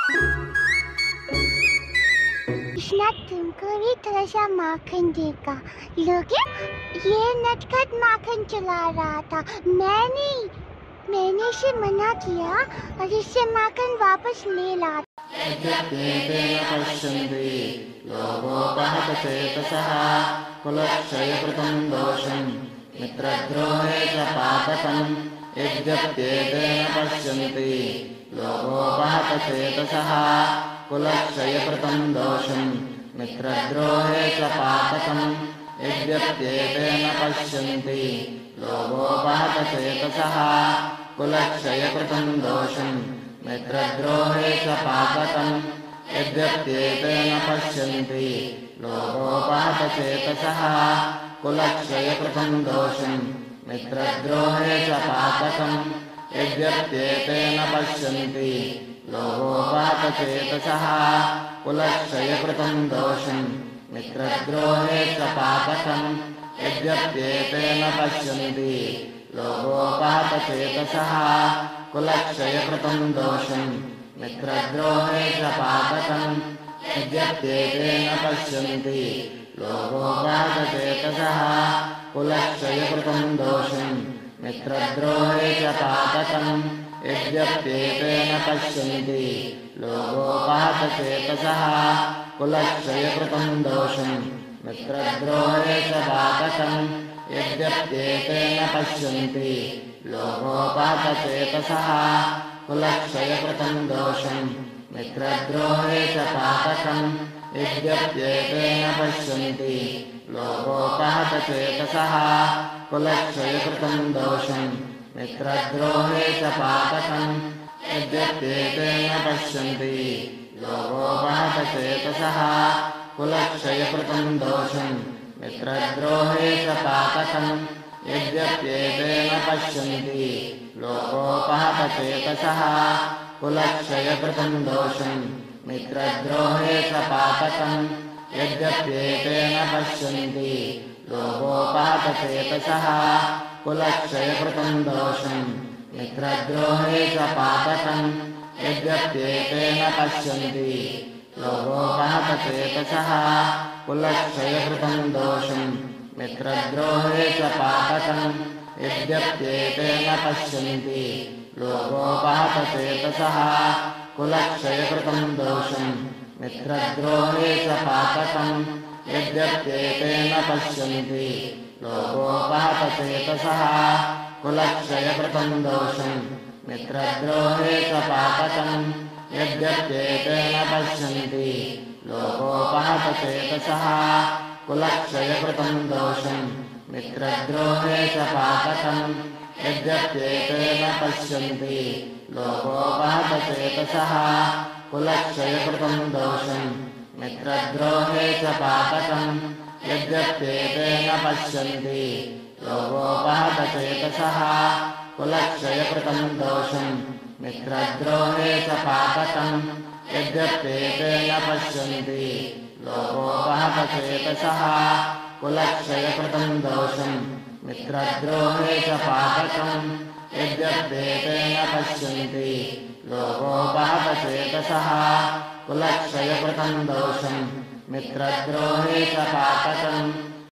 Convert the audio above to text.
कृष्णा तुमको भी थोड़ा सा माखन देगा, लोगे? ये नटखट माखन चला रहा था, मैंने इसे मना किया और इससे माखन वापस ले ला। यद्यप्येतेन पश्यन्ति लोभोपहतचेतसः कुलक्षयकृतं दोषं मित्रद्रोहे च पातकम् यद्यप्येतेन पश्यन्ति लोभोपहतचेतसः कुलक्षयकृतं दोषं मित्रद्रोहे च पातकम् यद्यप्येतेन पश्यन्ति लोभोपहतचेतसः कुलक्षयकृतं दोषं मित्रद्रोहे च पातकम् यद्यप्येतेन पश्यन्ति लोभोपहतचेतसः कुलक्षयकृतं दोषं मित्रद्रोहे च पातकम् यद्यप्येतेन पश्यन्ति लोभोपहतचेतसः कुलक्षयकृतं दोषं मित्रद्रोहे च पातकम् यद्यप्येतेन पश्यन्ति लोभोपहतचेतसः कुलक्षयकृतं दोषं मित्रद्रोहे च पातकम् यद्यप्येतेन पश्यन्ति लोभोपहतचेतसः कुलक्षयकृतं दोषं मित्रद्रोहे च पातकम् यद्यप्येतेन पश्यन्ति लोभोपहतचेतसः कुलक्षयकृतं दोषं मित्रद्रोहे च पातकम् यद्यप्येतेन पश्यन्ति लोभोपहतचेतसः कुलक्षयकृतं दोषं मित्रद्रोहे च पातकम् यद्यप्येतेन पश्यन्ति लोभोपहतचेतसः कुलक्षयकृतं दोषं मित्रद्रोहे च पातकम् यद्यप्येतेन पश्यन्ति लोभोपहतचेतसः कुलक्षयकृतं दोषं मित्रद्रोहे च पातकम् यद्यप्येतेन पश्यन्ति लोभोपहतचेतसः कुलक्षयकृतं दोषं मित्रद्रोहे च पातकम् यद्यप्येतेन पश्यन्ति लोभोपहतचेतसः कुलक्षयकृतं दोषं मित्रद्रोहे च पातकम् यद्यप्येतेन पश्यन्ति लोभोपहतचेतसः कुलक्षयकृतं दोषं मित्रद्रोहे च पातकम् यद्यप्येतेन पश्यन्ति लोभोपहतचेतसः कुलक्षयकृतं दोषं मित्रद्रोहे च पातकम् यद्यप्येतेन पश्यन्ति लोभोपहतचेतसः कुलक्षयकृतं दोषं मित्रद्रोहे च पातकम् यद्यप्येतेन पश्यन्ति लोभोपहतचेतसः कुलक्षयकृतं दोषं मित्रद्रोहे च पातकम् यद्यप्येतेन पश्यन्ति लोभोपहतचेतसः कुलक्षयकृतं दोषं मित्रद्रोहे च पातकम् यद्यप्येतेन पश्यन्ति लोभोपहतचेतसः कुलक्षयकृतं दोषं मित्रद्रोहे च पातकम् यद्यप्येतेन पश्यन्ति लोभोपहतचेतसः कुलक्षयकृतं दोषं मित्रद्रोहे च पातकम् यद्यप्येतेन पश्यन्ति लोभोपहतचेतसः कुलक्षयकृतं दोषं मित्रद्रोहे च पातकम्